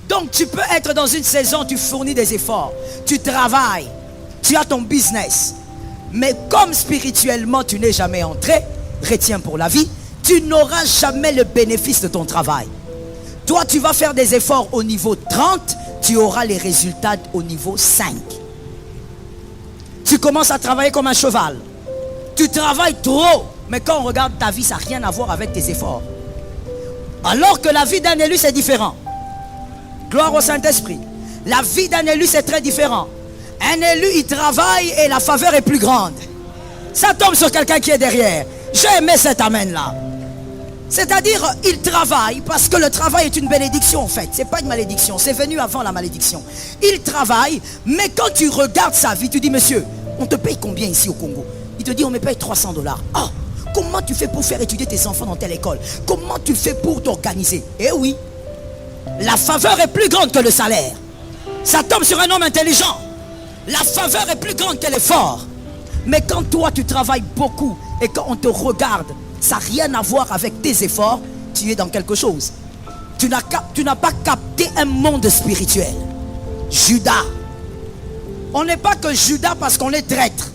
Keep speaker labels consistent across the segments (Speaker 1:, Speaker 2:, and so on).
Speaker 1: Donc tu peux être dans une saison, tu fournis des efforts, tu travailles, tu as ton business. Mais comme spirituellement tu n'es jamais entré, retiens pour la vie, tu n'auras jamais le bénéfice de ton travail. Toi tu vas faire des efforts au niveau 30, tu auras les résultats au niveau 5. Tu commences à travailler comme un cheval. Tu travailles trop, mais quand on regarde ta vie, ça n'a rien à voir avec tes efforts. Alors que la vie d'un élu, c'est différent. Gloire au Saint-Esprit. La vie d'un élu, c'est très différent. Un élu, il travaille et la faveur est plus grande. Ça tombe sur quelqu'un qui est derrière. J'ai aimé cet amen-là. C'est-à-dire, il travaille parce que le travail est une bénédiction en fait. C'est pas une malédiction, c'est venu avant la malédiction. Il travaille, mais quand tu regardes sa vie, tu dis, monsieur, on te paye combien ici au Congo? Il te dit, on me paye $300. Oh, comment tu fais pour faire étudier tes enfants dans telle école? Comment tu fais pour t'organiser? Eh oui, la faveur est plus grande que le salaire. Ça tombe sur un homme intelligent. La faveur est plus grande que l'effort. Mais quand toi tu travailles beaucoup et quand on te regarde, ça n'a rien à voir avec tes efforts, tu es dans quelque chose. Tu n'as pas capté un monde spirituel. Judas. On n'est pas que Judas parce qu'on est traître.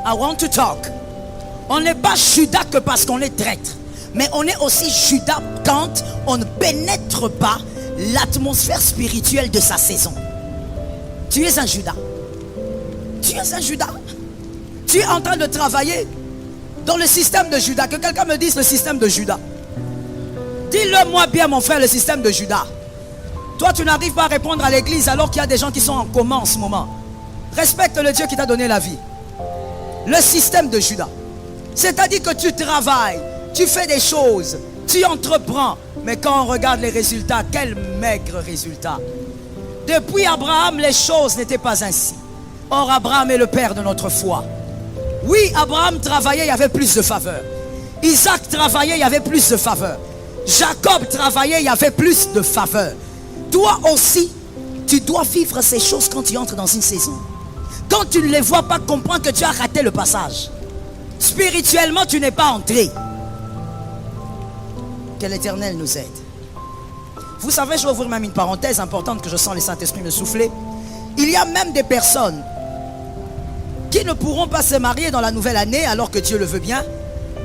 Speaker 1: I want to talk. On n'est pas Judas que parce qu'on est traître. Mais on est aussi Judas quand on ne pénètre pas l'atmosphère spirituelle de sa saison. Tu es un Judas. Tu es un Judas. Tu es en train de travailler dans le système de Judas. Que quelqu'un me dise le système de Judas. Dis-le moi bien mon frère, le système de Judas. Toi tu n'arrives pas à répondre à l'église alors qu'il y a des gens qui sont en coma en ce moment. Respecte le Dieu qui t'a donné la vie. Le système de Judas. C'est-à-dire que tu travailles, tu fais des choses, tu entreprends. Mais quand on regarde les résultats, quels maigres résultats. Depuis Abraham, les choses n'étaient pas ainsi. Or, Abraham est le père de notre foi. Oui, Abraham travaillait, il y avait plus de faveur. Isaac travaillait, il y avait plus de faveur. Jacob travaillait, il y avait plus de faveur. Toi aussi, tu dois vivre ces choses quand tu entres dans une saison. Quand tu ne les vois pas, comprends que tu as raté le passage. Spirituellement, tu n'es pas entré. Que l'Éternel nous aide. Vous savez, je vais ouvrir même une parenthèse importante que je sens le Saint-Esprit me souffler. Il y a même des personnes qui ne pourront pas se marier dans la nouvelle année alors que Dieu le veut bien,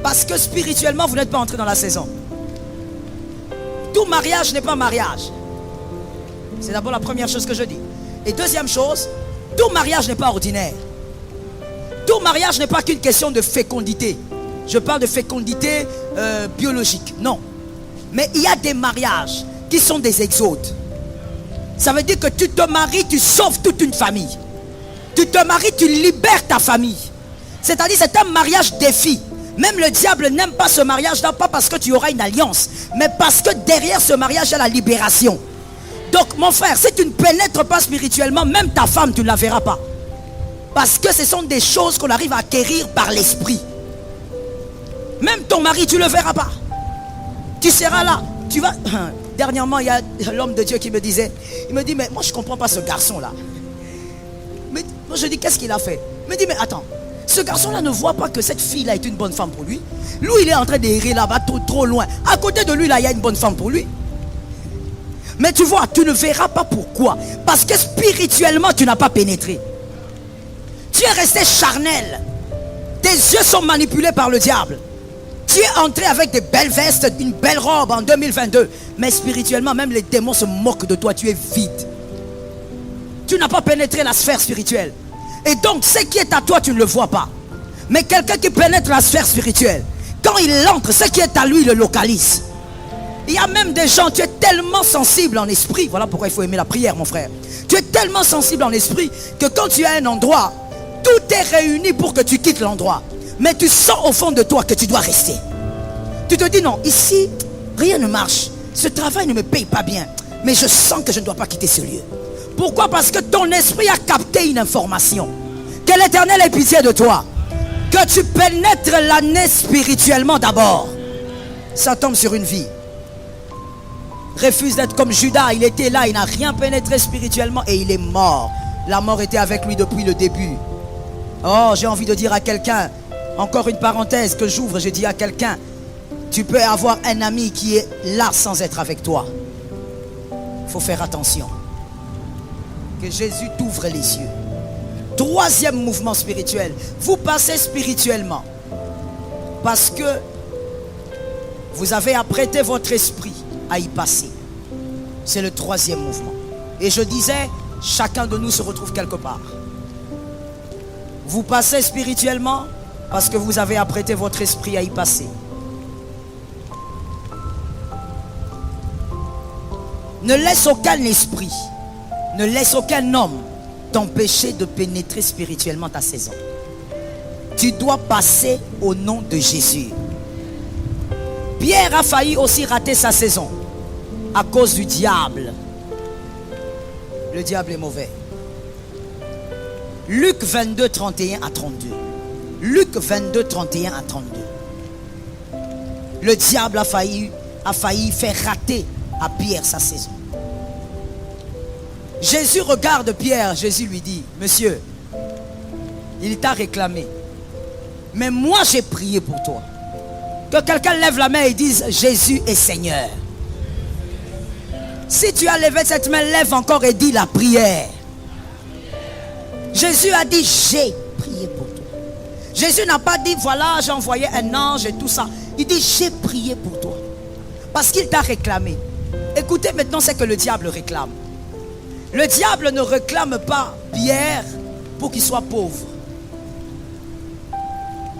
Speaker 1: parce que spirituellement, vous n'êtes pas entré dans la saison. Tout mariage n'est pas mariage. C'est d'abord la première chose que je dis. Et deuxième chose, tout mariage n'est pas ordinaire. Tout mariage n'est pas qu'une question de fécondité. Je parle de fécondité biologique. Non. Mais il y a des mariages qui sont des exodes. Ça veut dire que tu te maries, tu sauves toute une famille. Tu te maries, tu libères ta famille. C'est-à-dire c'est un mariage défi. Même le diable n'aime pas ce mariage-là, pas parce que tu auras une alliance, mais parce que derrière ce mariage, il y a la libération. Donc mon frère, si tu ne pénètres pas spirituellement, même ta femme, tu ne la verras pas. Parce que ce sont des choses qu'on arrive à acquérir par l'esprit. Même ton mari, tu ne le verras pas. Tu seras là. Tu vas... Dernièrement, il y a l'homme de Dieu qui me disait, il me dit, mais moi je ne comprends pas ce garçon-là. Mais moi je dis, qu'est-ce qu'il a fait? Il me dit, mais attends, ce garçon-là ne voit pas que cette fille-là est une bonne femme pour lui. Lui, il est en train d'errer là-bas, trop loin. À côté de lui, là, il y a une bonne femme pour lui. Mais tu vois, tu ne verras pas pourquoi. Parce que spirituellement, tu n'as pas pénétré. Tu es resté charnel. Tes yeux sont manipulés par le diable. Tu es entré avec des belles vestes, une belle robe en 2022. Mais spirituellement, même les démons se moquent de toi. Tu es vide. Tu n'as pas pénétré la sphère spirituelle. Et donc, ce qui est à toi, tu ne le vois pas. Mais quelqu'un qui pénètre la sphère spirituelle, quand il entre, ce qui est à lui, il le localise. Il y a même des gens, tu es tellement sensible en esprit. Voilà pourquoi il faut aimer la prière, mon frère. Tu es tellement sensible en esprit que quand tu as un endroit, tout est réuni pour que tu quittes l'endroit. Mais tu sens au fond de toi que tu dois rester. Tu te dis non, ici, rien ne marche. Ce travail ne me paye pas bien. Mais je sens que je ne dois pas quitter ce lieu. Pourquoi? Parce que ton esprit a capté une information. Que l'Éternel ait pitié de toi. Que tu pénètres l'année spirituellement d'abord. Ça tombe sur une vie. Refuse d'être comme Judas. Il était là, il n'a rien pénétré spirituellement et il est mort. La mort était avec lui depuis le début. Oh, j'ai envie de dire à quelqu'un, encore une parenthèse que j'ouvre, je dis à quelqu'un, tu peux avoir un ami qui est là sans être avec toi. Il faut faire attention. Que Jésus t'ouvre les yeux. Troisième mouvement spirituel. Vous passez spirituellement. Parce que vous avez apprêté votre esprit à y passer. C'est le troisième mouvement. Et je disais, chacun de nous se retrouve quelque part. Vous passez spirituellement parce que vous avez apprêté votre esprit à y passer. Ne laisse aucun esprit, ne laisse aucun homme t'empêcher de pénétrer spirituellement ta saison. Tu dois passer au nom de Jésus. Pierre a failli aussi rater sa saison à cause du diable. Le diable est mauvais. Luc 22, 31 à 32. Luc 22, 31 à 32. Le diable a failli faire rater à Pierre sa saison. Jésus regarde Pierre, Jésus lui dit, monsieur, il t'a réclamé. Mais moi j'ai prié pour toi. Que quelqu'un lève la main et dise, Jésus est Seigneur. Si tu as levé cette main, lève encore et dis la prière. Jésus a dit, j'ai prié pour toi. Jésus n'a pas dit, voilà, j'ai envoyé un ange et tout ça. Il dit, j'ai prié pour toi. Parce qu'il t'a réclamé. Écoutez maintenant ce que le diable réclame. Le diable ne réclame pas Pierre pour qu'il soit pauvre.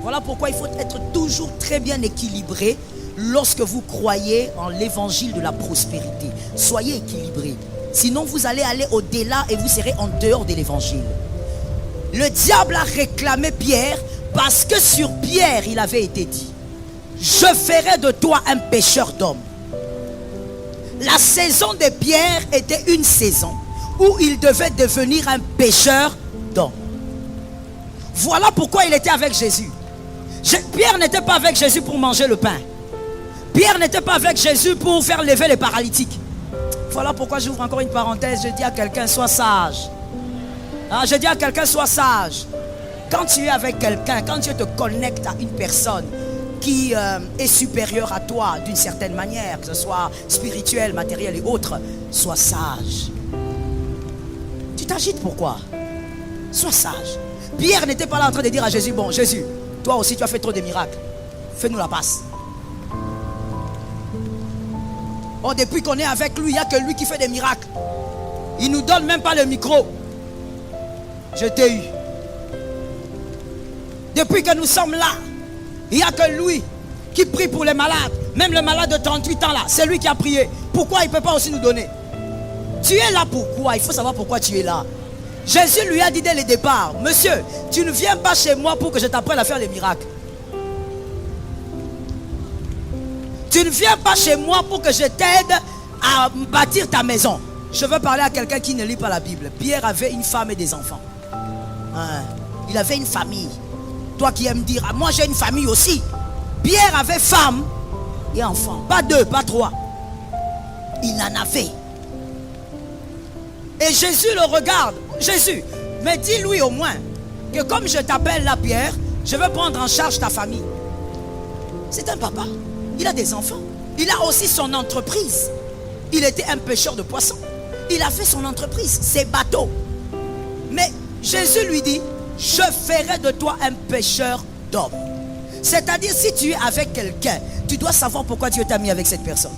Speaker 1: Voilà pourquoi il faut être toujours très bien équilibré lorsque vous croyez en l'évangile de la prospérité. Soyez équilibré. Sinon vous allez aller au-delà et vous serez en dehors de l'évangile. Le diable a réclamé Pierre parce que sur Pierre il avait été dit, je ferai de toi un pêcheur d'hommes. La saison de Pierre était une saison où il devait devenir un pêcheur d'hommes. Voilà pourquoi il était avec Jésus. Pierre n'était pas avec Jésus pour manger le pain. Pierre n'était pas avec Jésus pour faire lever les paralytiques. Voilà pourquoi j'ouvre encore une parenthèse. Je dis à quelqu'un, sois sage. Je dis à quelqu'un, sois sage. Quand tu es avec quelqu'un, quand tu te connectes à une personne qui est supérieure à toi d'une certaine manière, que ce soit spirituel, matériel et autres, sois sage. Tu t'agites pourquoi? Sois sage. Pierre n'était pas là en train de dire à Jésus, bon Jésus, toi aussi tu as fait trop de miracles, fais-nous la passe. Oh, depuis qu'on est avec lui, il n'y a que lui qui fait des miracles. Il ne nous donne même pas le micro. Je t'ai eu. Depuis que nous sommes là, il n'y a que lui qui prie pour les malades. Même le malade de 38 ans là, c'est lui qui a prié. Pourquoi il ne peut pas aussi nous donner? Tu es là pourquoi? Il faut savoir pourquoi tu es là. Jésus lui a dit dès le départ, monsieur, tu ne viens pas chez moi pour que je t'apprenne à faire les miracles. Tu ne viens pas chez moi pour que je t'aide à bâtir ta maison. Je veux parler à quelqu'un qui ne lit pas la Bible. Pierre avait une femme et des enfants. Il avait une famille. Toi qui aimes dire, moi j'ai une famille aussi. Pierre avait femme et enfants. Pas deux, pas trois. Il en avait. Et Jésus le regarde. Jésus, mais dis-lui au moins que comme je t'appelle là Pierre, je veux prendre en charge ta famille. C'est un papa. Il a des enfants. Il a aussi son entreprise. Il était un pêcheur de poissons. Il a fait son entreprise, ses bateaux. Mais Jésus lui dit, je ferai de toi un pêcheur d'hommes. C'est-à-dire, si tu es avec quelqu'un, tu dois savoir pourquoi Dieu t'a mis avec cette personne.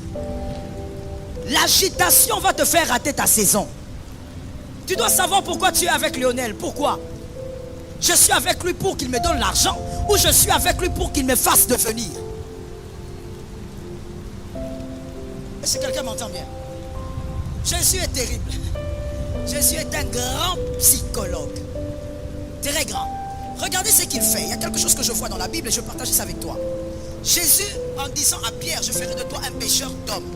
Speaker 1: L'agitation va te faire rater ta saison. Tu dois savoir pourquoi tu es avec Lionel. Pourquoi? Je suis avec lui pour qu'il me donne l'argent, ou je suis avec lui pour qu'il me fasse devenir. Est-ce que quelqu'un m'entend bien? Jésus est terrible. Jésus est un grand psychologue. Très grand. Regardez ce qu'il fait. Il y a quelque chose que je vois dans la Bible et je partage ça avec toi. Jésus, en disant à Pierre, je ferai de toi un pêcheur d'hommes.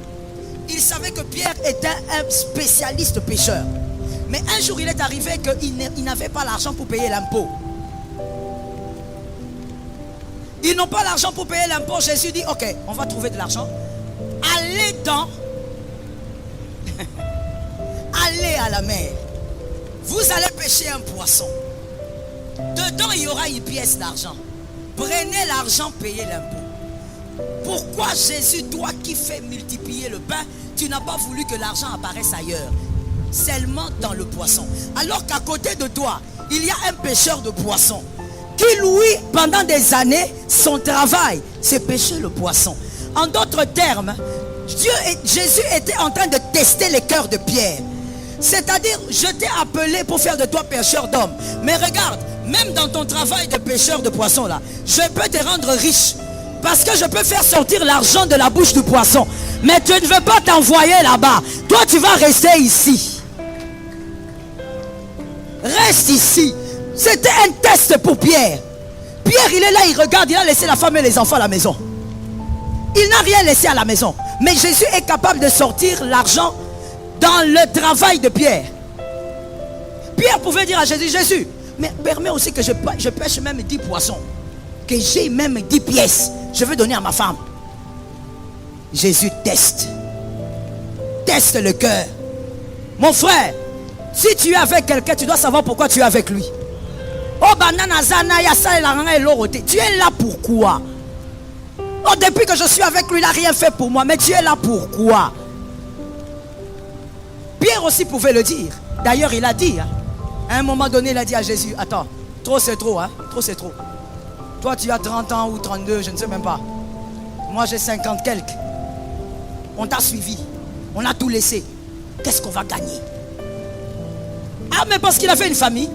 Speaker 1: Il savait que Pierre était un spécialiste pêcheur. Mais un jour, il est arrivé qu'il n'avait pas l'argent pour payer l'impôt. Ils n'ont pas l'argent pour payer l'impôt. Jésus dit, ok, on va trouver de l'argent. Allez allez à la mer. Vous allez pêcher un poisson. Dedans, il y aura une pièce d'argent. Prenez l'argent, payez l'impôt. Pourquoi Jésus, toi qui fais multiplier le pain, tu n'as pas voulu que l'argent apparaisse ailleurs, seulement dans le poisson? Alors qu'à côté de toi, il y a un pêcheur de poissons qui, lui, pendant des années, son travail, c'est pêcher le poisson. En d'autres termes, Jésus était en train de tester les cœurs de Pierre. C'est-à-dire, je t'ai appelé pour faire de toi pêcheur d'hommes. Mais regarde, même dans ton travail de pêcheur de poissons là, je peux te rendre riche. Parce que je peux faire sortir l'argent de la bouche du poisson. Mais tu ne veux pas t'envoyer là-bas. Toi, tu vas rester ici. Reste ici. C'était un test pour Pierre. Pierre, il est là, il regarde, il a laissé la femme et les enfants à la maison. Il n'a rien laissé à la maison. Mais Jésus est capable de sortir l'argent dans le travail de Pierre. Pierre pouvait dire à Jésus, Jésus, mais permets aussi que je pêche même 10 poissons. Que j'ai même 10 pièces. Je veux donner à ma femme. Jésus teste. Teste le cœur. Mon frère, si tu es avec quelqu'un, tu dois savoir pourquoi tu es avec lui. Oh, tu es là pourquoi? Oh, depuis que je suis avec lui, il n'a rien fait pour moi. Mais tu es là pourquoi? Pierre aussi pouvait le dire. D'ailleurs, il a dit. À un moment donné, il a dit à Jésus, attends, trop c'est trop, hein? Trop c'est trop. Toi, tu as 30 ans ou 32, je ne sais même pas. Moi, j'ai 50 quelques. On t'a suivi. On a tout laissé. Qu'est-ce qu'on va gagner? Ah, mais parce qu'il avait une famille.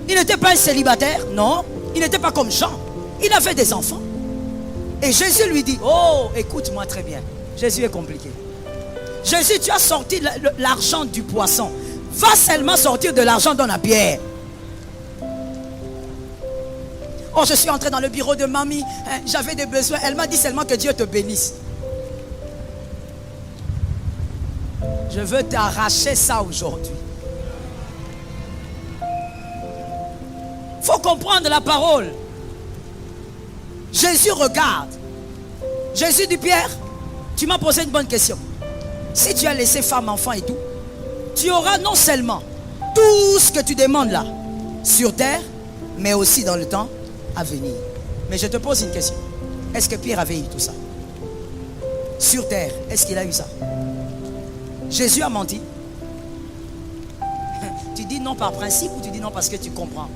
Speaker 1: Il n'était pas un célibataire. Non. Il n'était pas comme Jean. Il avait des enfants. Et Jésus lui dit, oh, écoute-moi très bien. Jésus est compliqué. Jésus, tu as sorti l'argent du poisson. Va seulement sortir de l'argent dans la pierre. Oh, je suis entré dans le bureau de mamie. J'avais des besoins. Elle m'a dit seulement que Dieu te bénisse. Je veux t'arracher ça aujourd'hui. Il faut comprendre la parole. Jésus regarde. Jésus dit, Pierre, tu m'as posé une bonne question. Si tu as laissé femme, enfant et tout, tu auras non seulement tout ce que tu demandes là, sur terre, mais aussi dans le temps à venir. Mais je te pose une question. Est-ce que Pierre avait eu tout ça? Sur terre, est-ce qu'il a eu ça? Jésus a menti. Tu dis non par principe ou tu dis non parce que tu comprends?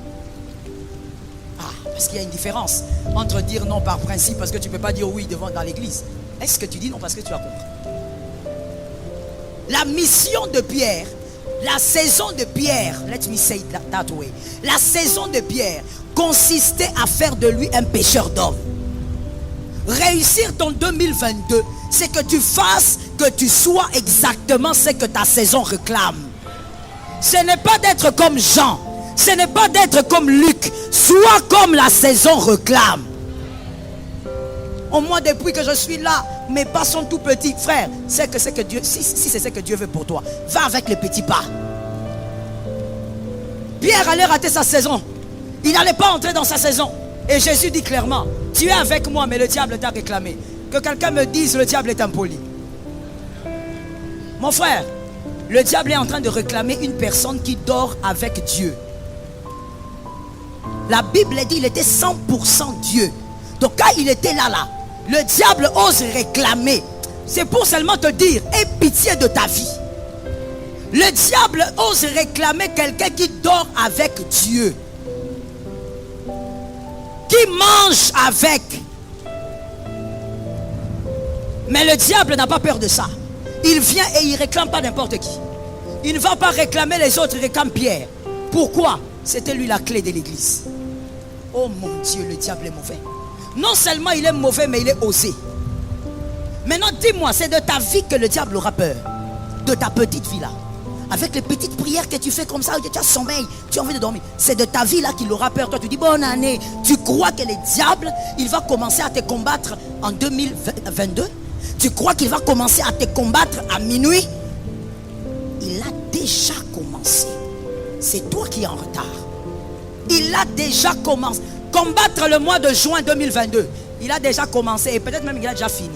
Speaker 1: Ah, parce qu'il y a une différence entre dire non par principe parce que tu ne peux pas dire oui devant dans l'église. Est-ce que tu dis non parce que tu as compris? La mission de Pierre, la saison de Pierre, let me say it that way. La saison de Pierre consistait à faire de lui un pêcheur d'hommes. Réussir ton 2022, c'est que tu fasses, que tu sois exactement ce que ta saison réclame. Ce n'est pas d'être comme Jean, ce n'est pas d'être comme Luc, sois comme la saison réclame. Au moins depuis que je suis là, mes pas sont tout petits. Frère, c'est que Dieu, si c'est ce que Dieu veut pour toi, va avec les petits pas. Pierre allait rater sa saison. Il n'allait pas entrer dans sa saison. Et Jésus dit clairement, tu es avec moi, mais le diable t'a réclamé. Que quelqu'un me dise, le diable est impoli. Mon frère, le diable est en train de réclamer une personne qui dort avec Dieu. La Bible dit qu'il était 100% Dieu. Donc quand il était là, le diable ose réclamer. C'est pour seulement te dire, aie pitié de ta vie. Le diable ose réclamer quelqu'un qui dort avec Dieu. Qui mange avec. Mais le diable n'a pas peur de ça. Il vient et il ne réclame pas n'importe qui. Il ne va pas réclamer les autres, il réclame Pierre. Pourquoi? C'était lui la clé de l'église. Oh mon Dieu, le diable est mauvais. Non seulement il est mauvais, mais il est osé. Maintenant dis-moi, c'est de ta vie que le diable aura peur. De ta petite vie là. Avec les petites prières que tu fais comme ça, tu as sommeil, tu as envie de dormir. C'est de ta vie là qu'il aura peur. Toi tu dis bonne année. Tu crois que le diable, il va commencer à te combattre en 2022? Tu crois qu'il va commencer à te combattre à minuit? Il a déjà commencé. C'est toi qui es en retard. Il a déjà commencé. Combattre le mois de juin 2022. Il a déjà commencé et peut-être même il a déjà fini.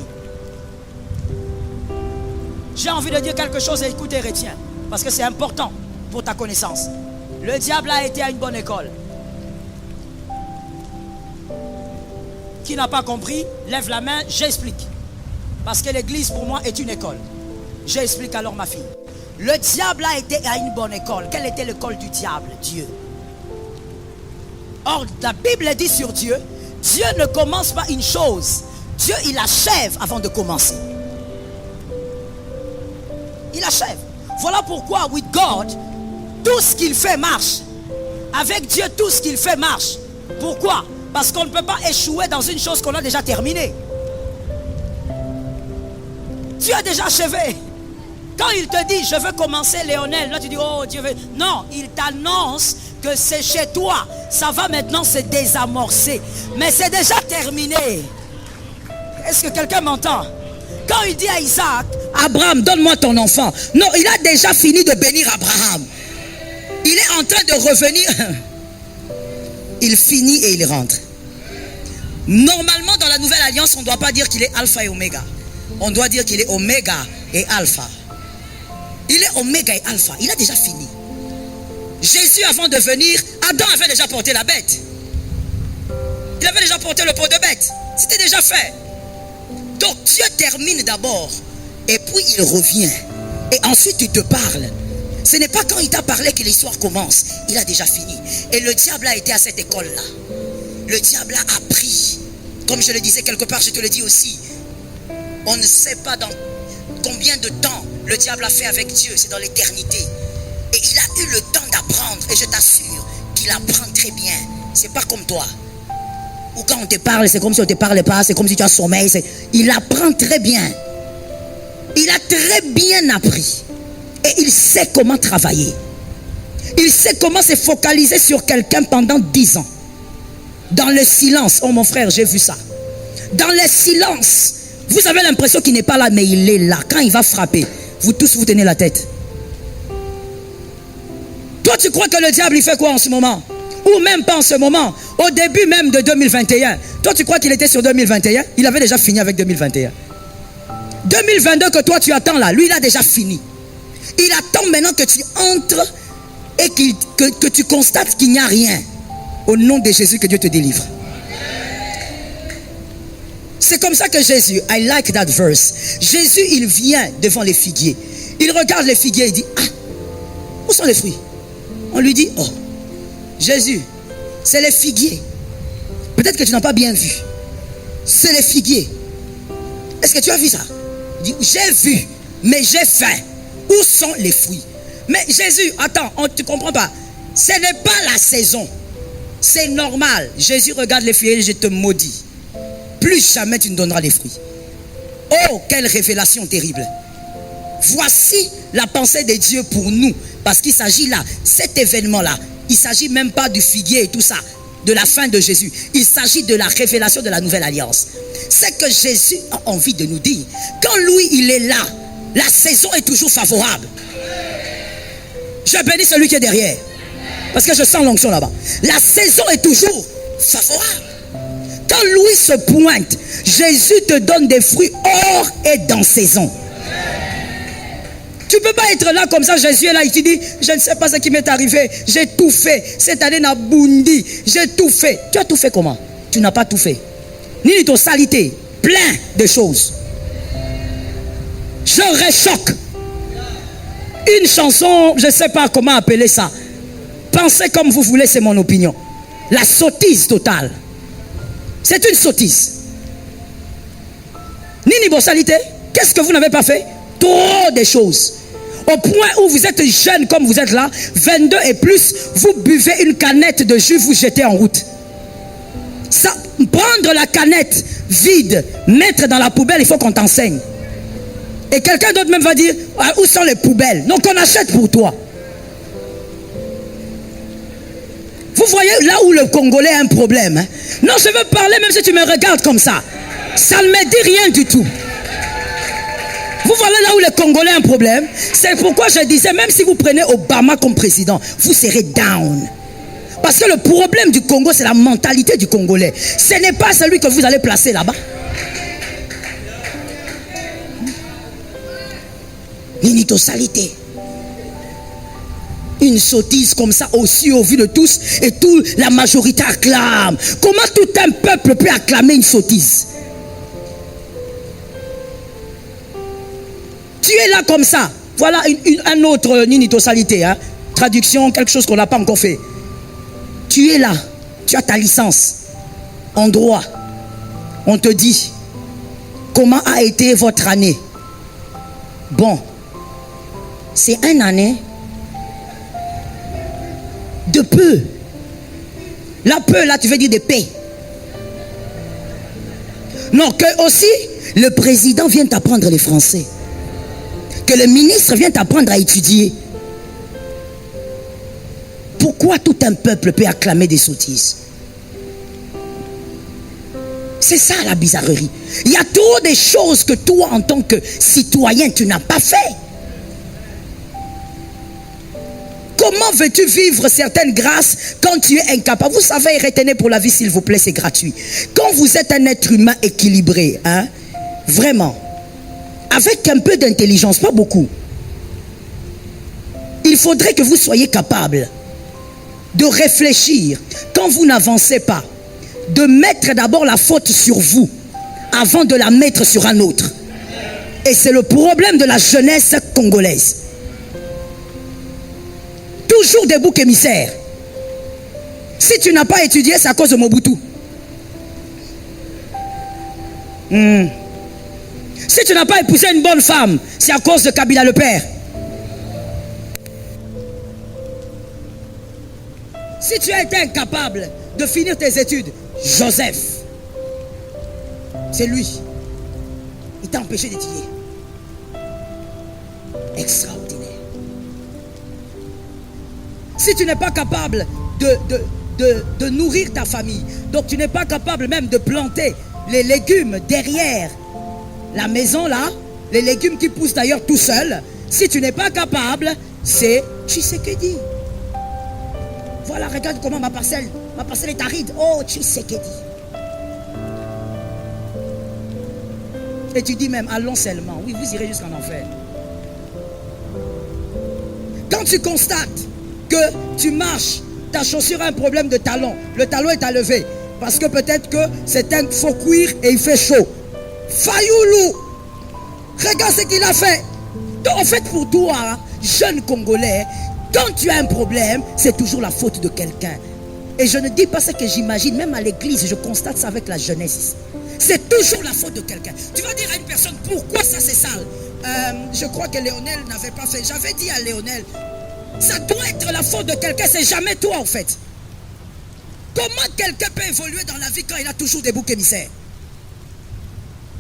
Speaker 1: J'ai envie de dire quelque chose et écoutez, retiens. Parce que c'est important pour ta connaissance. Le diable a été à une bonne école. Qui n'a pas compris, lève la main, j'explique. Parce que l'église pour moi est une école. J'explique alors ma fille. Le diable a été à une bonne école. Quelle était l'école du diable? Dieu. Or, la Bible dit sur Dieu, Dieu ne commence pas une chose. Dieu, il achève avant de commencer. Il achève. Voilà pourquoi, with God, tout ce qu'il fait marche. Avec Dieu, tout ce qu'il fait marche. Pourquoi? Parce qu'on ne peut pas échouer dans une chose qu'on a déjà terminée. Dieu a déjà achevé. Quand il te dit, je veux commencer Léonel, là tu dis, oh Dieu veut. Non, il t'annonce que c'est chez toi. Ça va maintenant se désamorcer. Mais c'est déjà terminé. Est-ce que quelqu'un m'entend? Quand il dit à Isaac, Abraham, donne-moi ton enfant. Non, il a déjà fini de bénir Abraham. Il est en train de revenir. Il finit et il rentre. Normalement, dans la nouvelle alliance, on ne doit pas dire qu'il est alpha et oméga. On doit dire qu'il est oméga et alpha. Il est oméga et alpha. Il a déjà fini. Jésus, avant de venir, Adam avait déjà porté la bête. Il avait déjà porté le pot de bête. C'était déjà fait. Donc Dieu termine d'abord. Et puis il revient. Et ensuite il te parle. Ce n'est pas quand il t'a parlé que l'histoire commence. Il a déjà fini. Et le diable a été à cette école-là. Le diable a appris. Comme je le disais quelque part, je te le dis aussi. On ne sait pas dans combien de temps le diable a fait avec Dieu. C'est dans l'éternité. Et il a eu le temps d'apprendre. Et je t'assure qu'il apprend très bien. C'est pas comme toi. Ou quand on te parle, c'est comme si on ne te parlait pas. C'est comme si tu as sommeil. Il apprend très bien. Il a très bien appris. Et il sait comment travailler. Il sait comment se focaliser sur quelqu'un pendant 10 ans. Dans le silence. Oh mon frère, j'ai vu ça. Dans le silence. Vous avez l'impression qu'il n'est pas là, mais il est là. Quand il va frapper, vous tous vous tenez la tête. Toi, tu crois que le diable, il fait quoi en ce moment? Ou même pas en ce moment. Au début même de 2021. Toi, tu crois qu'il était sur 2021? Il avait déjà fini avec 2021. 2022 que toi, tu attends là. Lui, il a déjà fini. Il attend maintenant que tu entres et que tu constates qu'il n'y a rien. Au nom de Jésus, que Dieu te délivre. C'est comme ça que Jésus, I like that verse. Jésus, il vient devant les figuiers. Il regarde les figuiers et dit, ah, où sont les fruits? On lui dit, oh, Jésus, c'est les figuiers. Peut-être que tu n'as pas bien vu. C'est les figuiers. Est-ce que tu as vu ça? Il dit, j'ai vu, mais j'ai faim. Où sont les fruits? Mais Jésus, attends, tu ne comprends pas. Ce n'est pas la saison. C'est normal. Jésus regarde les figuiers et je te maudis. Plus jamais tu ne donneras les fruits. Oh, quelle révélation terrible. Voici la pensée de Dieu pour nous. Parce qu'il s'agit là, cet événement-là, il ne s'agit même pas du figuier et tout ça, de la fin de Jésus. Il s'agit de la révélation de la nouvelle alliance. C'est que Jésus a envie de nous dire, quand lui, il est là, la saison est toujours favorable. Je bénis celui qui est derrière. Parce que je sens l'onction là-bas. La saison est toujours favorable. Quand lui se pointe, Jésus te donne des fruits hors et dans saison. Tu ne peux pas être là comme ça, Jésus est là, il te dit, je ne sais pas ce qui m'est arrivé, j'ai tout fait, cette année n'a bondi, j'ai tout fait. Tu as tout fait comment? Tu n'as pas tout fait. Ni ton salité, plein de choses. Je réchoque. Une chanson, je ne sais pas comment appeler ça. Pensez comme vous voulez, c'est mon opinion. La sottise totale. C'est une sottise. Ni bossalité, qu'est-ce que vous n'avez pas fait? Trop de choses. Au point où vous êtes jeune comme vous êtes là, 22 et plus, vous buvez une canette de jus, vous jetez en route. Ça, prendre la canette vide, mettre dans la poubelle, il faut qu'on t'enseigne. Et quelqu'un d'autre même va dire, ah, où sont les poubelles? Donc on achète pour toi. Vous voyez là où le Congolais a un problème, hein? Non, je veux parler même si tu me regardes comme ça. Ça ne me dit rien du tout. Vous voyez là où le Congolais a un problème. C'est pourquoi je disais, même si vous prenez Obama comme président, vous serez down. Parce que le problème du Congo, c'est la mentalité du Congolais. Ce n'est pas celui que vous allez placer là-bas. L'initosalité. Une sottise comme ça aussi au vu de tous et toute la majorité acclame. Comment tout un peuple peut acclamer une sottise? es là comme ça. Voilà un autre ninitosalité, hein. Traduction, quelque chose qu'on n'a pas encore fait. Tu es là, tu as ta licence en droit. On te dit, comment a été votre année? Bon, c'est une année de peu. La peu, là, tu veux dire de paix. Non, que aussi, le président vient t'apprendre les français. Que le ministre vient t'apprendre à étudier. Pourquoi tout un peuple peut acclamer des sottises? C'est ça la bizarrerie. Il y a trop de choses que toi, en tant que citoyen, tu n'as pas fait. Comment veux-tu vivre certaines grâces quand tu es incapable? Vous savez, retenez pour la vie, s'il vous plaît, c'est gratuit. Quand vous êtes un être humain équilibré, hein, vraiment, avec un peu d'intelligence, pas beaucoup, il faudrait que vous soyez capable de réfléchir quand vous n'avancez pas, de mettre d'abord la faute sur vous avant de la mettre sur un autre. Et c'est le problème de la jeunesse congolaise. Toujours des boucs émissaires. Si tu n'as pas étudié, c'est à cause de Mobutu. Si tu n'as pas épousé une bonne femme, c'est à cause de Kabila le père. Si tu as été incapable de finir tes études, Joseph, c'est lui. Il t'a empêché d'étudier. Extraordinaire. Si tu n'es pas capable de nourrir ta famille, donc tu n'es pas capable même de planter les légumes derrière la maison là, les légumes qui poussent d'ailleurs tout seuls, si tu n'es pas capable, c'est Tshisekedi. Voilà, regarde comment ma parcelle est aride. Oh, Tshisekedi. Et tu dis même, allons seulement. Oui, vous irez jusqu'en enfer. Quand tu constates que tu marches, ta chaussure a un problème de talon, le talon est à lever, parce que peut-être que c'est un faux cuir et il fait chaud. Fayoulou, regarde ce qu'il a fait. Donc, en fait, pour toi, jeune Congolais, quand tu as un problème, c'est toujours la faute de quelqu'un. Et je ne dis pas ce que j'imagine, même à l'église, je constate ça avec la jeunesse. C'est toujours la faute de quelqu'un. Tu vas dire à une personne, pourquoi ça c'est sale? Je crois que Léonel n'avait pas fait. J'avais dit à Léonel, ça doit être la faute de quelqu'un, c'est jamais toi en fait. Comment quelqu'un peut évoluer dans la vie quand il a toujours des boucs émissaires?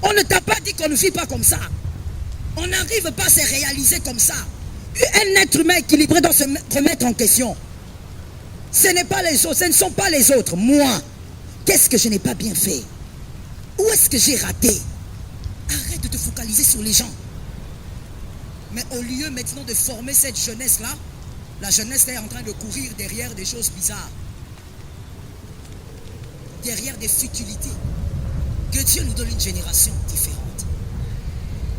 Speaker 1: On ne t'a pas dit qu'on ne vit pas comme ça. On n'arrive pas à se réaliser comme ça. Un être humain équilibré doit se remettre en question. Ce n'est pas les autres, ce ne sont pas les autres. Moi, qu'est-ce que je n'ai pas bien fait? Où est-ce que j'ai raté? Arrête de te focaliser sur les gens. Mais au lieu maintenant de former cette jeunesse-là, la jeunesse est en train de courir derrière des choses bizarres. Derrière des futilités. Que Dieu nous donne une génération différente.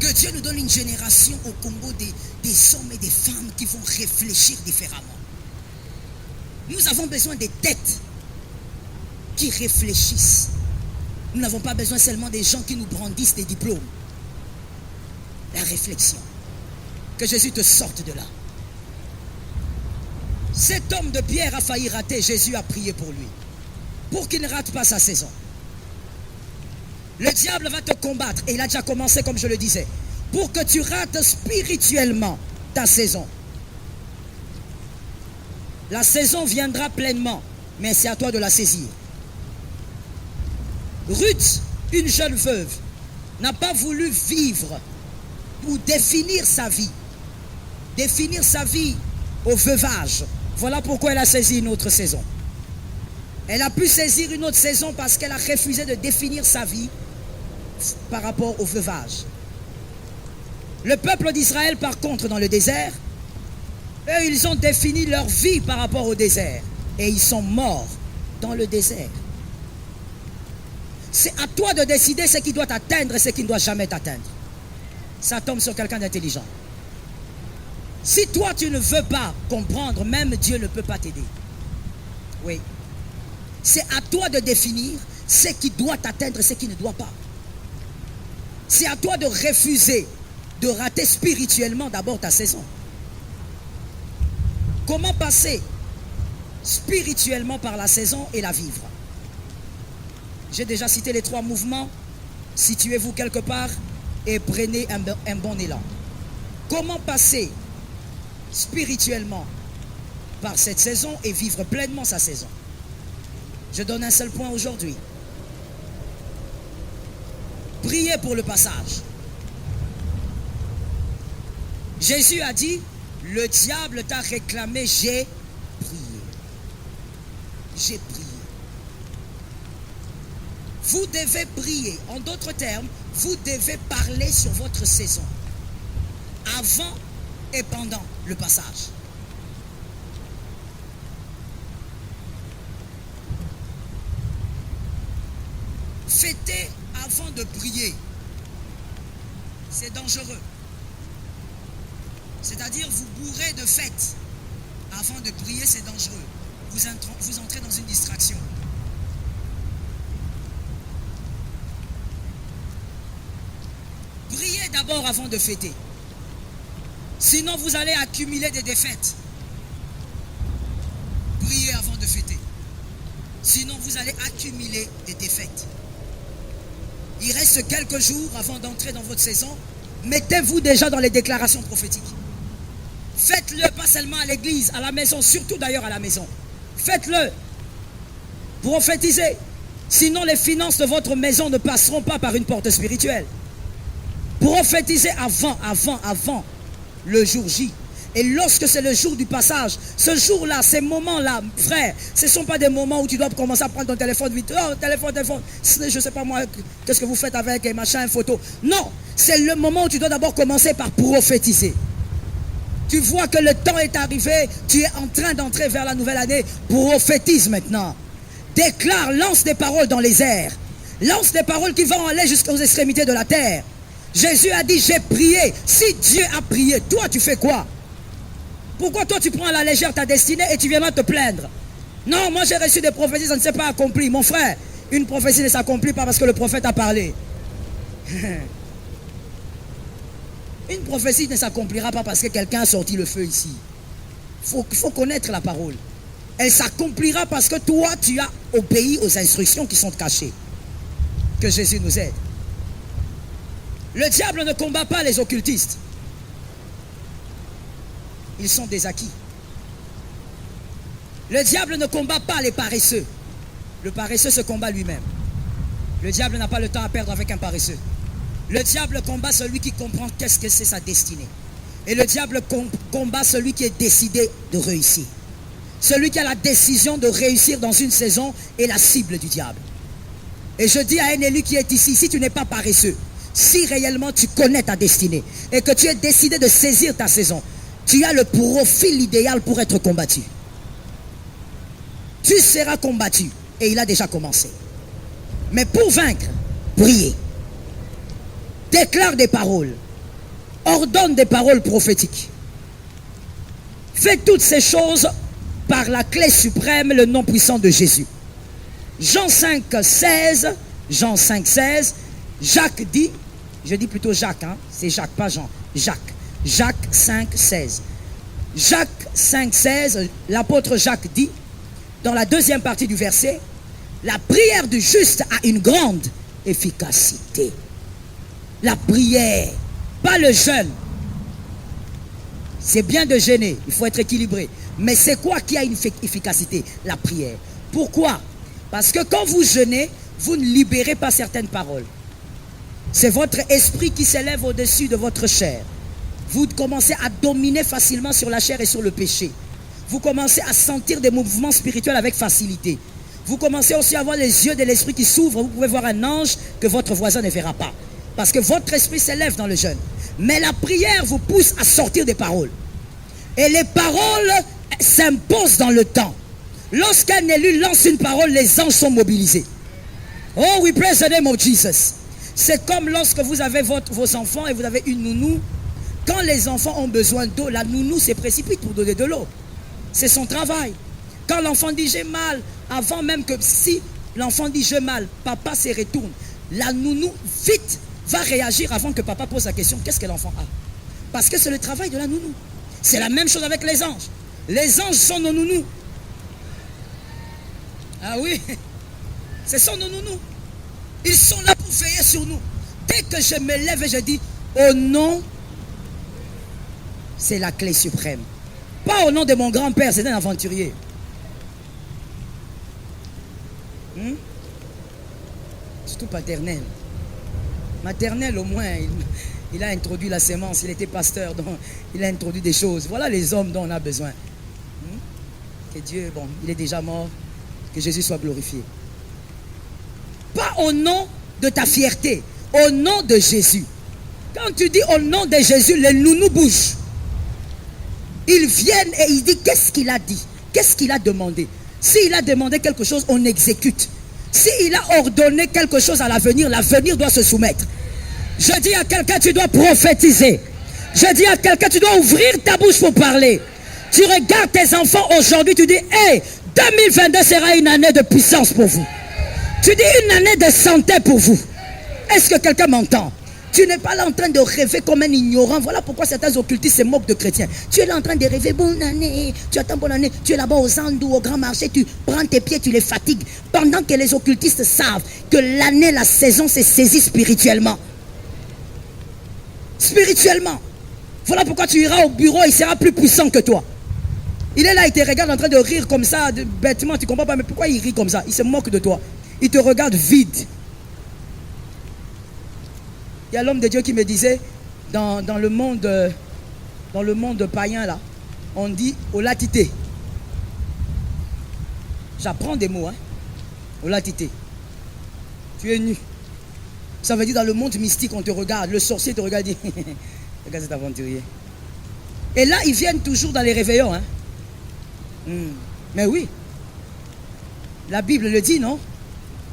Speaker 1: Que Dieu nous donne une génération au Congo des hommes et des femmes qui vont réfléchir différemment. Nous avons besoin des têtes qui réfléchissent. Nous n'avons pas besoin seulement des gens qui nous brandissent des diplômes. La réflexion. Que Jésus te sorte de là. Cet homme de pierre a failli rater. Jésus a prié pour lui. Pour qu'il ne rate pas sa saison. Le diable va te combattre. Et il a déjà commencé comme je le disais. Pour que tu rates spirituellement ta saison. La saison viendra pleinement. Mais c'est à toi de la saisir. Ruth, une jeune veuve, n'a pas voulu vivre ou définir sa vie. Définir sa vie au veuvage. Voilà pourquoi elle a saisi une autre saison. Elle a pu saisir une autre saison parce qu'elle a refusé de définir sa vie par rapport au veuvage. Le peuple d'Israël, par contre, dans le désert, eux, ils ont défini leur vie par rapport au désert. Et ils sont morts dans le désert. C'est à toi de décider ce qui doit t'atteindre et ce qui ne doit jamais t'atteindre. Ça tombe sur quelqu'un d'intelligent. Si toi, tu ne veux pas comprendre, même Dieu ne peut pas t'aider. Oui. C'est à toi de définir ce qui doit t'atteindre et ce qui ne doit pas. C'est à toi de refuser de rater spirituellement d'abord ta saison. Comment passer spirituellement par la saison et la vivre? J'ai déjà cité les 3 mouvements. Situez-vous quelque part et prenez un bon élan. Comment passer spirituellement par cette saison et vivre pleinement sa saison? Je donne un seul point aujourd'hui. Priez pour le passage. Jésus a dit, le diable t'a réclamé, j'ai prié. J'ai prié. Vous devez prier. En d'autres termes, vous devez parler sur votre saison. Avant et pendant le passage. Fêter avant de prier, c'est dangereux. C'est-à-dire vous bourrez de fêtes avant de prier, c'est dangereux. Vous entrez dans une distraction. Priez d'abord avant de fêter. Sinon vous allez accumuler des défaites. Priez avant de fêter. Sinon vous allez accumuler des défaites. Il reste quelques jours avant d'entrer dans votre saison. Mettez-vous déjà dans les déclarations prophétiques. Faites-le pas seulement à l'église, à la maison, surtout d'ailleurs à la maison. Faites-le. Prophétisez. Sinon les finances de votre maison ne passeront pas par une porte spirituelle. Prophétisez avant le jour J. Et lorsque c'est le jour du passage, ce jour-là, ces moments-là, frère, ce ne sont pas des moments où tu dois commencer à prendre ton téléphone vite. Oh, téléphone. Je ne sais pas moi, qu'est-ce que vous faites avec machin, photo. Non, c'est le moment où tu dois d'abord commencer par prophétiser. Tu vois que le temps est arrivé, tu es en train d'entrer vers la nouvelle année. Prophétise maintenant. Déclare, lance des paroles dans les airs. Lance des paroles qui vont aller jusqu'aux extrémités de la terre. Jésus a dit, j'ai prié. Si Dieu a prié, toi tu fais quoi? Pourquoi toi tu prends à la légère ta destinée et tu viens te plaindre? Non, moi j'ai reçu des prophéties, ça ne s'est pas accompli. Mon frère, une prophétie ne s'accomplit pas parce que le prophète a parlé. Une prophétie ne s'accomplira pas parce que quelqu'un a sorti le feu ici. Il faut connaître la parole. Elle s'accomplira parce que toi tu as obéi aux instructions qui sont cachées. Que Jésus nous aide. Le diable ne combat pas les occultistes. Ils sont des acquis. Le diable ne combat pas les paresseux. Le paresseux se combat lui-même. Le diable n'a pas le temps à perdre avec un paresseux. Le diable combat celui qui comprend qu'est-ce que c'est sa destinée. Et le diable combat celui qui est décidé de réussir. Celui qui a la décision de réussir dans une saison est la cible du diable. Et je dis à un élu qui est ici, si tu n'es pas paresseux, si réellement tu connais ta destinée et que tu es décidé de saisir ta saison, tu as le profil idéal pour être combattu. Tu seras combattu. Et il a déjà commencé. Mais pour vaincre, priez. Déclare des paroles. Ordonne des paroles prophétiques. Fais toutes ces choses par la clé suprême, le nom puissant de Jésus. Jean 5, 16. Jean 5, 16. Jacques dit, je dis plutôt Jacques, hein, c'est Jacques, pas Jean. Jacques. Jacques 5, 16. Jacques 5, 16, l'apôtre Jacques dit, dans la deuxième partie du verset, la prière du juste a une grande efficacité. La prière, pas le jeûne. C'est bien de jeûner, il faut être équilibré. Mais c'est quoi qui a une efficacité? La prière. Pourquoi? Parce que quand vous jeûnez, vous ne libérez pas certaines paroles. C'est votre esprit qui s'élève au-dessus de votre chair. Vous commencez à dominer facilement sur la chair et sur le péché. Vous commencez à sentir des mouvements spirituels avec facilité. Vous commencez aussi à avoir les yeux de l'esprit qui s'ouvrent. Vous pouvez voir un ange que votre voisin ne verra pas. Parce que votre esprit s'élève dans le jeûne. Mais la prière vous pousse à sortir des paroles. Et les paroles s'imposent dans le temps. Lorsqu'un élu lance une parole, les anges sont mobilisés. Oh, we praise the name of Jesus. C'est comme lorsque vous avez vos enfants et vous avez une nounou. Quand les enfants ont besoin d'eau, la nounou se précipite pour donner de l'eau. C'est son travail. Quand l'enfant dit j'ai mal, avant même que si l'enfant dit j'ai mal, papa se retourne. La nounou vite va réagir avant que papa pose la question, qu'est-ce que l'enfant a? Parce que c'est le travail de la nounou. C'est la même chose avec les anges. Les anges sont nos nounous. Ah oui, ce sont nos nounous. Ils sont là pour veiller sur nous. Dès que je me lève et je dis, au nom, c'est la clé suprême. Pas au nom de mon grand-père, c'est un aventurier. Surtout paternel. Maternel, au moins, il a introduit la sémence. Il était pasteur, donc il a introduit des choses. Voilà les hommes dont on a besoin. Que Dieu, bon, il est déjà mort. Que Jésus soit glorifié. Pas au nom de ta fierté, au nom de Jésus. Quand tu dis au nom de Jésus, les nounous bougent. Ils viennent et ils disent qu'est-ce qu'il a dit, qu'est-ce qu'il a demandé. S'il a demandé quelque chose, on exécute. S'il a ordonné quelque chose à l'avenir, l'avenir doit se soumettre. Je dis à quelqu'un, tu dois prophétiser. Je dis à quelqu'un, tu dois ouvrir ta bouche pour parler. Tu regardes tes enfants aujourd'hui, tu dis, hey, 2022 sera une année de puissance pour vous. Tu dis une année de santé pour vous. Est-ce que quelqu'un m'entend? Tu n'es pas là en train de rêver comme un ignorant. Voilà pourquoi certains occultistes se moquent de chrétiens. Tu es là en train de rêver, bonne année, tu attends bonne année, tu es là-bas aux Andous, au grand marché, tu prends tes pieds, tu les fatigues. Pendant que les occultistes savent que l'année, la saison s'est saisie spirituellement. Spirituellement. Voilà pourquoi tu iras au bureau, il sera plus puissant que toi. Il est là, il te regarde en train de rire comme ça, bêtement, tu comprends pas, mais pourquoi il rit comme ça? Il se moque de toi. Il te regarde vide. Il y a l'homme de Dieu qui me disait, dans le monde païen là, on dit olatité. J'apprends des mots, hein. Olatité. Tu es nu. Ça veut dire dans le monde mystique, on te regarde, le sorcier te regarde et dit, regarde cet aventurier. Et là, ils viennent toujours dans les réveillons, hein. Mais oui, la Bible le dit, non?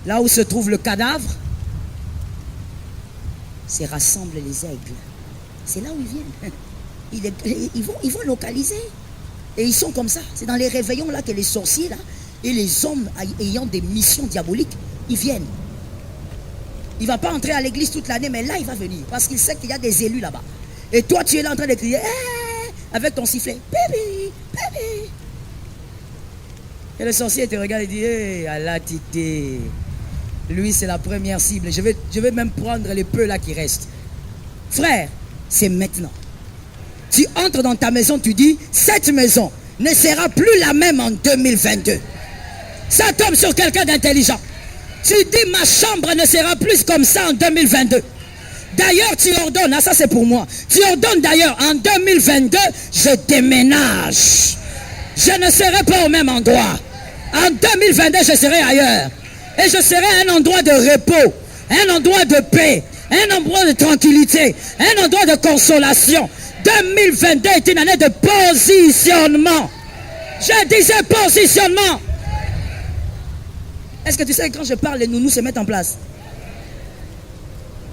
Speaker 1: Là où se trouve le cadavre, c'est rassemble les aigles. C'est là où ils viennent. Ils vont localiser. Et ils sont comme ça. C'est dans les réveillons là que les sorciers là et les hommes ayant des missions diaboliques, ils viennent. Il ne va pas entrer à l'église toute l'année, mais là il va venir. Parce qu'il sait qu'il y a des élus là-bas. Et toi tu es là en train de crier avec ton sifflet. Bébé, bébé. Et le sorcier te regarde et dit, hé, Allah tité. Lui, c'est la première cible. Je vais même prendre les peu là qui restent. Frère, c'est maintenant. Tu entres dans ta maison, tu dis, cette maison ne sera plus la même en 2022. Ça tombe sur quelqu'un d'intelligent. Tu dis, ma chambre ne sera plus comme ça en 2022. D'ailleurs, tu ordonnes, ça c'est pour moi. Tu ordonnes d'ailleurs, en 2022, je déménage. Je ne serai pas au même endroit. En 2022, je serai ailleurs. Et je serai un endroit de repos, un endroit de paix, un endroit de tranquillité, un endroit de consolation. 2022 est une année de positionnement. Je disais positionnement. Est-ce que tu sais que quand je parle, les nounous se mettent en place?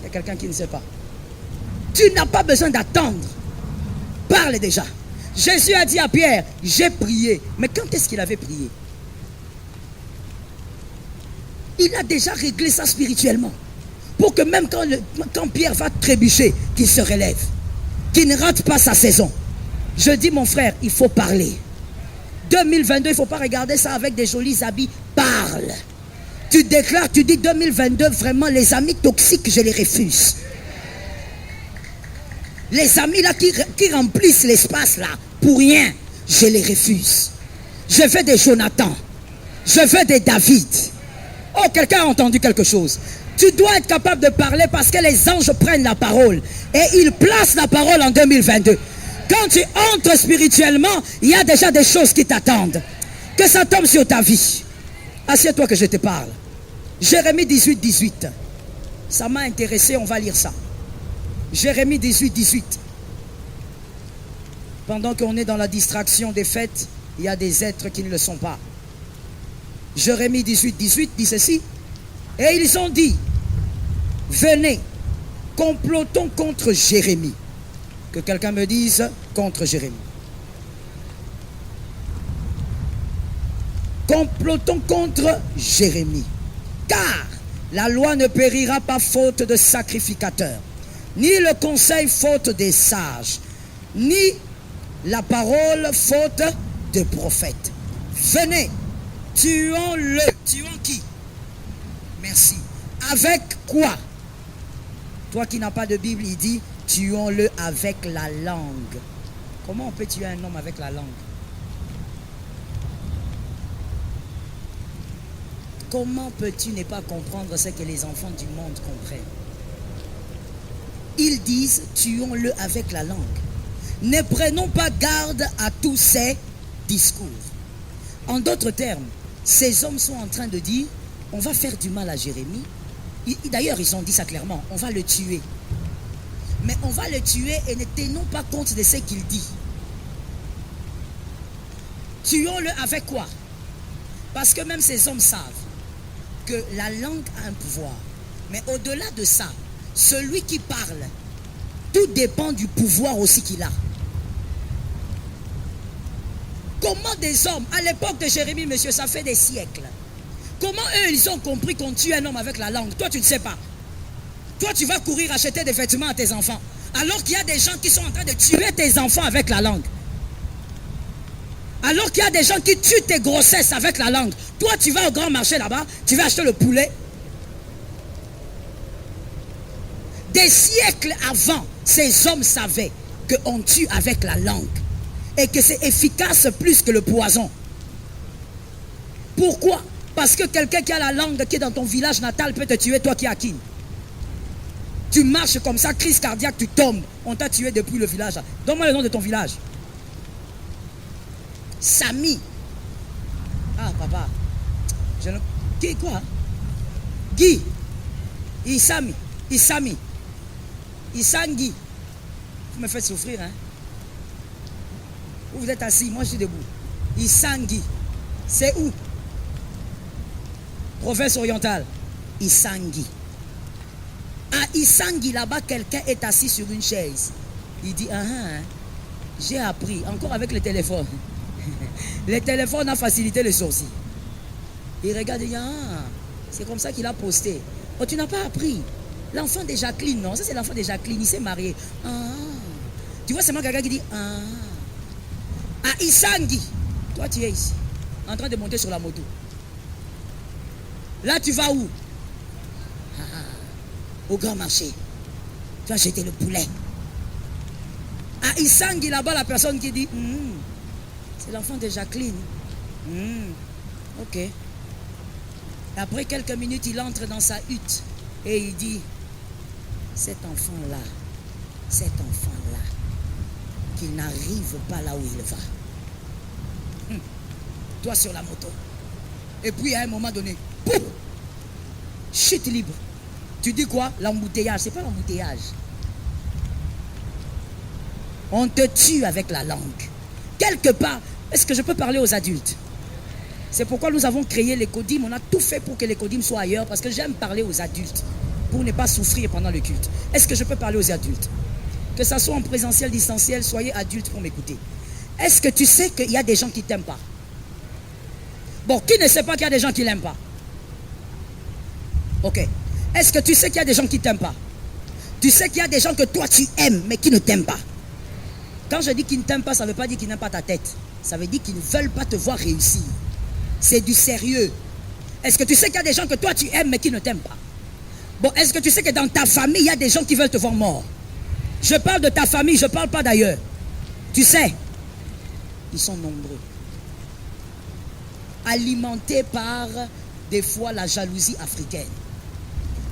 Speaker 1: Il y a quelqu'un qui ne sait pas. Tu n'as pas besoin d'attendre. Parle déjà. Jésus a dit à Pierre, j'ai prié. Mais quand est-ce qu'il avait prié? Il a déjà réglé ça spirituellement. Pour que même quand Pierre va trébucher, qu'il se relève. Qu'il ne rate pas sa saison. Je dis mon frère, il faut parler. 2022, il ne faut pas regarder ça avec des jolis habits. Parle. Tu déclares, tu dis 2022, vraiment les amis toxiques, je les refuse. Les amis là qui remplissent l'espace là, pour rien, je les refuse. Je veux des Jonathan. Je veux des David. Oh, quelqu'un a entendu quelque chose. Tu dois être capable de parler parce que les anges prennent la parole. Et ils placent la parole en 2022. Quand tu entres spirituellement, il y a déjà des choses qui t'attendent. Que ça tombe sur ta vie. Assieds-toi que je te parle. Jérémie 18, 18. Ça m'a intéressé, on va lire ça. Jérémie 18, 18. Pendant qu'on est dans la distraction des fêtes, il y a des êtres qui ne le sont pas. Jérémie 18, 18 dit ceci. Et ils ont dit, venez, complotons contre Jérémie. Que quelqu'un me dise contre Jérémie. Complotons contre Jérémie. Car La loi ne périra pas faute de sacrificateur, ni le conseil faute des sages, ni la parole faute de prophète. Venez, tuons-le. Tuons qui? Merci. Avec quoi? Toi qui n'as pas de Bible, il dit, tuons-le avec la langue. Comment on peut tuer un homme avec la langue? Comment peux-tu ne pas comprendre ce que les enfants du monde comprennent? Ils disent, tuons-le avec la langue. Ne prenons pas garde à tous ces discours. En d'autres termes, ces hommes sont en train de dire, on va faire du mal à Jérémie. D'ailleurs, ils ont dit ça clairement, on va le tuer. Mais on va le tuer et ne tenons pas compte de ce qu'il dit. Tuons-le avec quoi? Parce que même ces hommes savent que la langue a un pouvoir. Mais au-delà de ça, celui qui parle, tout dépend du pouvoir aussi qu'il a. Comment des hommes, à l'époque de Jérémie, monsieur, ça fait des siècles. Comment eux, ils ont compris qu'on tue un homme avec la langue? Toi, tu ne sais pas. Toi, tu vas courir acheter des vêtements à tes enfants. Alors qu'il y a des gens qui sont en train de tuer tes enfants avec la langue. Alors qu'il y a des gens qui tuent tes grossesses avec la langue. Toi, tu vas au grand marché là-bas, tu vas acheter le poulet. Des siècles avant, ces hommes savaient qu'on tue avec la langue. Et que c'est efficace plus que le poison. Pourquoi? Parce que quelqu'un qui a la langue qui est dans ton village natal peut te tuer, toi qui es à Kin. Tu marches comme ça, crise cardiaque, tu tombes. On t'a tué depuis le village. Donne-moi le nom de ton village. Sami. Ah, papa. Qui, quoi? Guy. Isami. Isami. Isangi. Vous me faites souffrir, hein? Vous êtes assis, moi je suis debout. Isangi. C'est où? Province orientale. Isangi. À Isangi, là-bas, quelqu'un est assis sur une chaise. Il dit, j'ai appris, encore avec le téléphone. Le téléphone a facilité les sourcils. Il regarde et dit, c'est comme ça qu'il a posté. Oh, tu n'as pas appris. L'enfant de Jacqueline, non? Ça, c'est l'enfant de Jacqueline, il s'est marié. Tu vois, c'est moi quelqu'un qui dit, à Isangi, toi tu es ici, en train de monter sur la moto. Là, tu vas où? Au grand marché. Tu vas acheter le poulet. À Isangi, là-bas, la personne qui dit, c'est l'enfant de Jacqueline. Ok. Et après quelques minutes, il entre dans sa hutte et il dit, cet enfant-là, qu'il n'arrive pas là où il va. Toi sur la moto. Et puis à un moment donné, pouf, chute libre. Tu dis quoi? L'embouteillage. C'est pas l'embouteillage. On te tue avec la langue. Quelque part, est-ce que je peux parler aux adultes? C'est pourquoi nous avons créé l'écodim. On a tout fait pour que l'écodim soit ailleurs, parce que j'aime parler aux adultes pour ne pas souffrir pendant le culte. Est-ce que je peux parler aux adultes? Que ça soit en présentiel, distanciel, soyez adultes pour m'écouter. Est-ce que tu sais qu'il y a des gens qui ne t'aiment pas? Bon, qui ne sait pas qu'il y a des gens qui ne l'aiment pas? Ok. Est-ce que tu sais qu'il y a des gens qui ne t'aiment pas? Tu sais qu'il y a des gens que toi tu aimes, mais qui ne t'aiment pas. Quand je dis qu'ils ne t'aiment pas, ça ne veut pas dire qu'ils n'aiment pas ta tête. Ça veut dire qu'ils ne veulent pas te voir réussir. C'est du sérieux. Est-ce que tu sais qu'il y a des gens que toi tu aimes, mais qui ne t'aiment pas? Bon, est-ce que tu sais que dans ta famille, il y a des gens qui veulent te voir mort? Je parle de ta famille, je ne parle pas d'ailleurs. Tu sais, ils sont nombreux. Alimentés par, des fois, la jalousie africaine.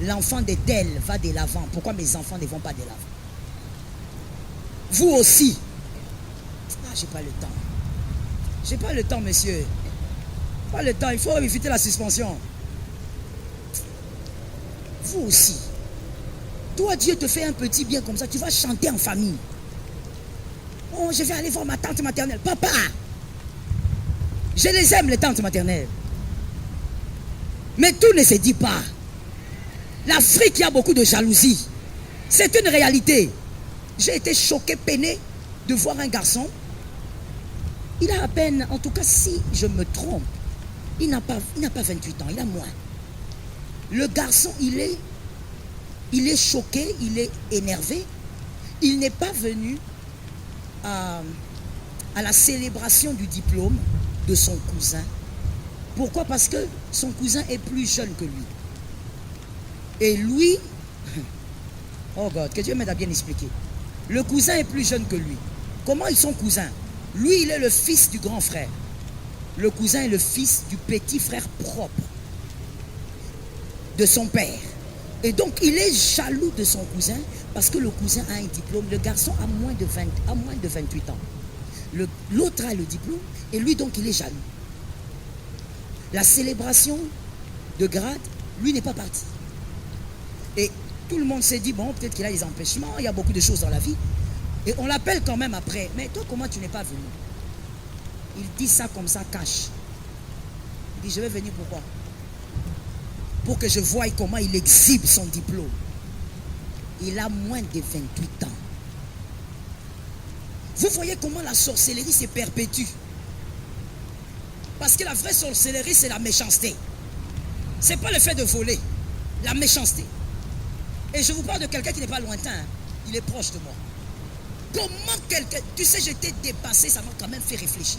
Speaker 1: L'enfant de tel va de l'avant. Pourquoi mes enfants ne vont pas de l'avant? Vous aussi. J'ai pas le temps. J'ai pas le temps, monsieur. Pas le temps, il faut éviter la suspension. Vous aussi. Toi, Dieu te fait un petit bien comme ça, tu vas chanter en famille. Oh, je vais aller voir ma tante maternelle. Papa, je les aime, les tantes maternelles. Mais tout ne se dit pas. L'Afrique, il y a beaucoup de jalousie. C'est une réalité. J'ai été choqué, peiné de voir un garçon. Il a à peine, en tout cas si je me trompe, il n'a pas 28 ans, il a moins. Le garçon, il est choqué, il est énervé. Il n'est pas venu à la célébration du diplôme de son cousin. Pourquoi? Parce que son cousin est plus jeune que lui. Et lui, oh God, que Dieu m'aide à bien expliquer. Le cousin est plus jeune que lui. Comment ils sont cousins? Lui, il est le fils du grand frère. Le cousin est le fils du petit frère propre de son père. Et donc, il est jaloux de son cousin parce que le cousin a un diplôme. Le garçon a moins de 28 ans. L'autre a le diplôme et lui, donc, il est jaloux. La célébration de grade, lui n'est pas parti. Et tout le monde s'est dit, bon, peut-être qu'il a des empêchements, il y a beaucoup de choses dans la vie. Et on l'appelle quand même après. Mais toi, comment tu n'es pas venu? Il dit ça comme ça, cache. Il dit, je vais venir pourquoi? Pour que je voie comment il exhibe son diplôme. Il a moins de 28 ans. Vous voyez comment la sorcellerie se perpétue. Parce que la vraie sorcellerie, c'est la méchanceté. Ce n'est pas le fait de voler. La méchanceté. Et je vous parle de quelqu'un qui n'est pas lointain. Hein. Il est proche de moi. Comment quelqu'un... Tu sais, j'étais dépassé, ça m'a quand même fait réfléchir.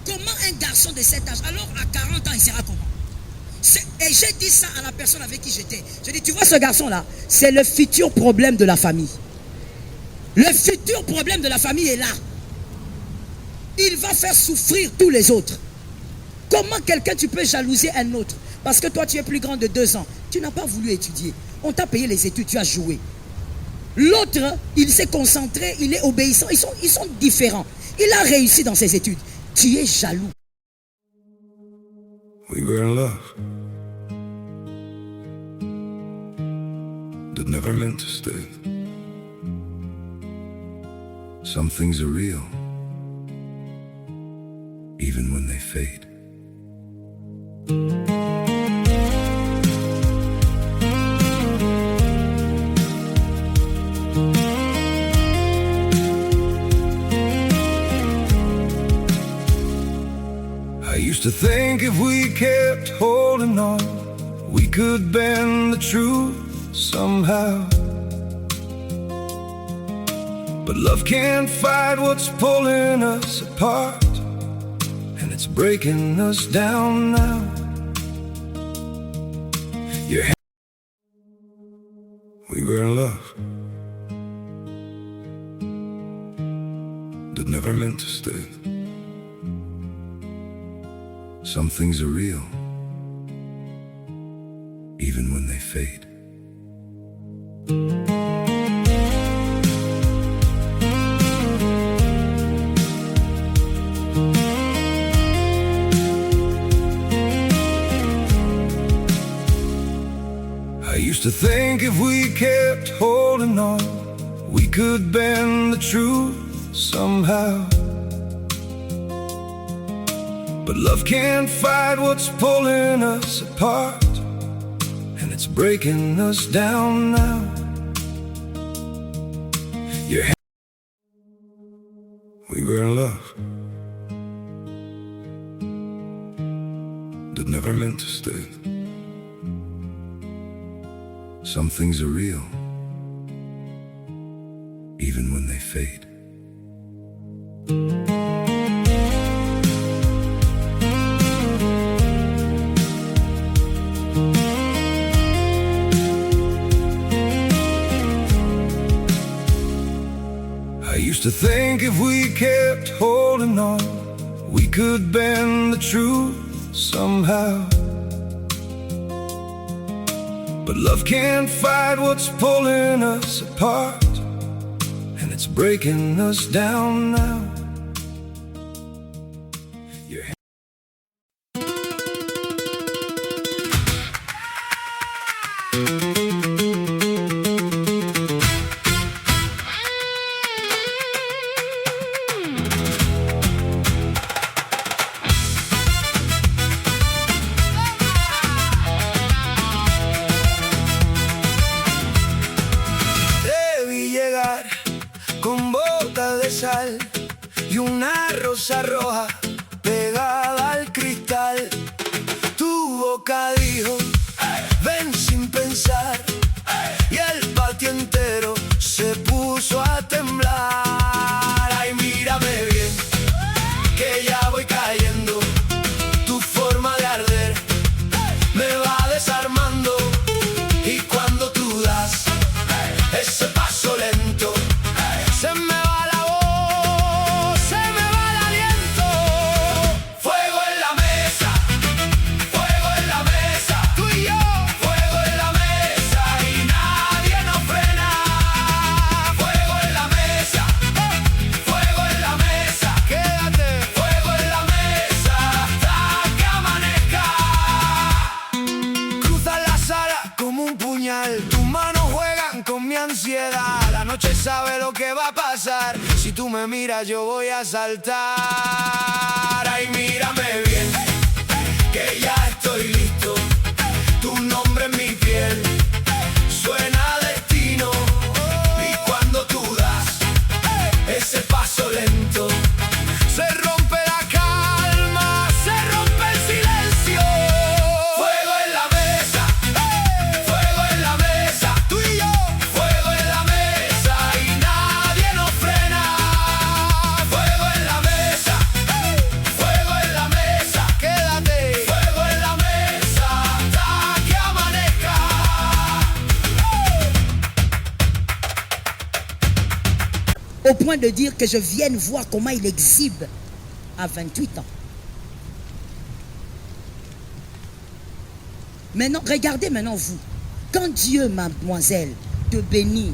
Speaker 1: Comment un garçon de cet âge, alors à 40 ans, il sera comment? Et j'ai dit ça à la personne avec qui j'étais. J'ai dit, tu vois ce garçon-là, c'est le futur problème de la famille. Le futur problème de la famille est là. Il va faire souffrir tous les autres. Comment quelqu'un tu peux jalouser un autre? Parce que toi tu es plus grand de 2 ans. Tu n'as pas voulu étudier. On t'a payé les études, tu as joué. L'autre, il s'est concentré, il est obéissant. Ils sont différents. Il a réussi dans ses études. Tu es jaloux.
Speaker 2: We were in love that never meant to stay. Some things are real, even when they fade. I used to think if we kept holding on, we could bend the truth somehow. But love can't fight what's pulling us apart, and it's breaking us down now. We were in love that never meant to stay. Some things are real, even when they fade. I used to think if we kept holding on, we could bend the truth somehow. But love can't fight what's pulling us apart, and it's breaking us down now. We were in love that never meant to stay. Some things are real, even when they fade. I used to think if we kept holding on, we could bend the truth somehow. But love can't fight what's pulling us apart, and it's breaking us down now.
Speaker 3: Con botas de sal y una rosa roja pegada al cristal. Tu boca dijo, ven. sabe lo que va a pasar. Si tú me miras yo voy a saltar. Ay, mírame bien, que ya estoy listo. Tu nombre en mi piel suena a destino. Y cuando tú das ese paso lento, se rompe la calma, se rompe el silencio. Fuego en la mesa, fuego en la mesa, tú y yo. Fuego en la mesa y nadie nos frena. Fuego en la mesa, fuego en la mesa, quédate. Fuego en la mesa hasta que amanezca.
Speaker 1: Au point de dire que je vienne voir comment il exhibe à 28 ans. Maintenant, regardez maintenant vous. Quand Dieu, mademoiselle, te bénit,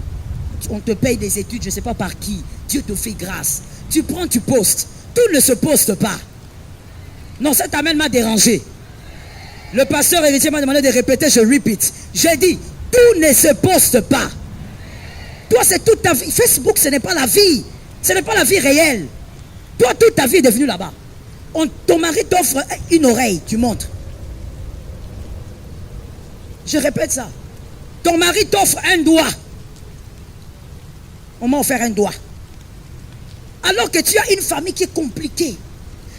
Speaker 1: on te paye des études, je ne sais pas par qui, Dieu te fait grâce. Tu prends, tu postes. Tout ne se poste pas. Non, cet amen m'a dérangé. Le pasteur héritier m'a demandé de répéter, je repeat. J'ai dit, tout ne se poste pas. Toi, c'est toute ta vie. Facebook, ce n'est pas la vie. Ce n'est pas la vie réelle. Toi, toute ta vie est devenue là-bas. Ton mari t'offre une oreille, tu montres. Je répète ça. Ton mari t'offre un doigt. On m'a offert un doigt. Alors que tu as une famille qui est compliquée.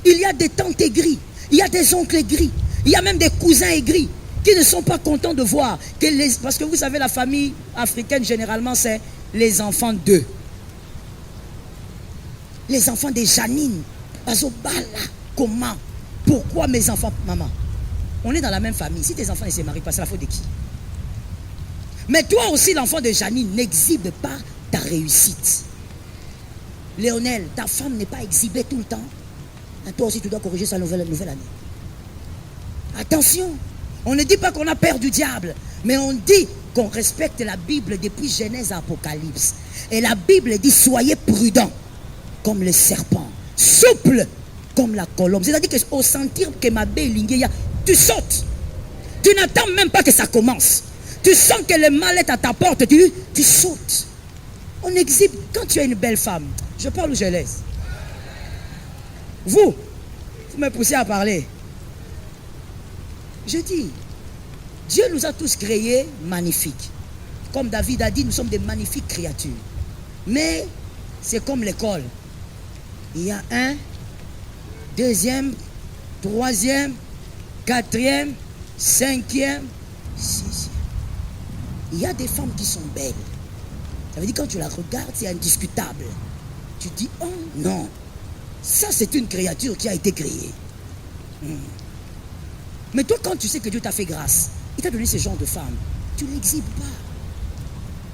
Speaker 1: Il y a des tantes aigries. Il y a des oncles aigris. Il y a même des cousins aigris qui ne sont pas contents de voir que parce que vous savez, la famille africaine, généralement, c'est les enfants d'eux. Les enfants des Janine. Comment? Pourquoi mes enfants? Maman, on est dans la même famille. Si tes enfants ne se marient pas, c'est la faute de qui? Mais toi aussi, l'enfant de Janine, n'exhibe pas ta réussite. Léonel, ta femme n'est pas exhibée tout le temps. Et toi aussi, tu dois corriger sa nouvelle année. Attention, on ne dit pas qu'on a peur du diable, mais on dit qu'on respecte la Bible depuis Genèse à Apocalypse. Et la Bible dit, soyez prudents comme le serpent, souple comme la colombe. C'est-à-dire qu'au sentir que ma belle, tu sautes. Tu n'attends même pas que ça commence. Tu sens que le mal est à ta porte, tu sautes. On exhibe, quand tu as une belle femme, je parle ou je laisse? Vous me poussez à parler. Je dis, Dieu nous a tous créés magnifiques. Comme David a dit, nous sommes des magnifiques créatures. Mais c'est comme l'école. Il y a 1, 2e, 3e, 4e, 5e, 6e. Il y a des femmes qui sont belles. Ça veut dire quand tu la regardes, c'est indiscutable. Tu dis, oh non, ça c'est une créature qui a été créée. Mais toi, quand tu sais que Dieu t'a fait grâce, il t'a donné ce genre de femme, tu ne l'exhibes pas.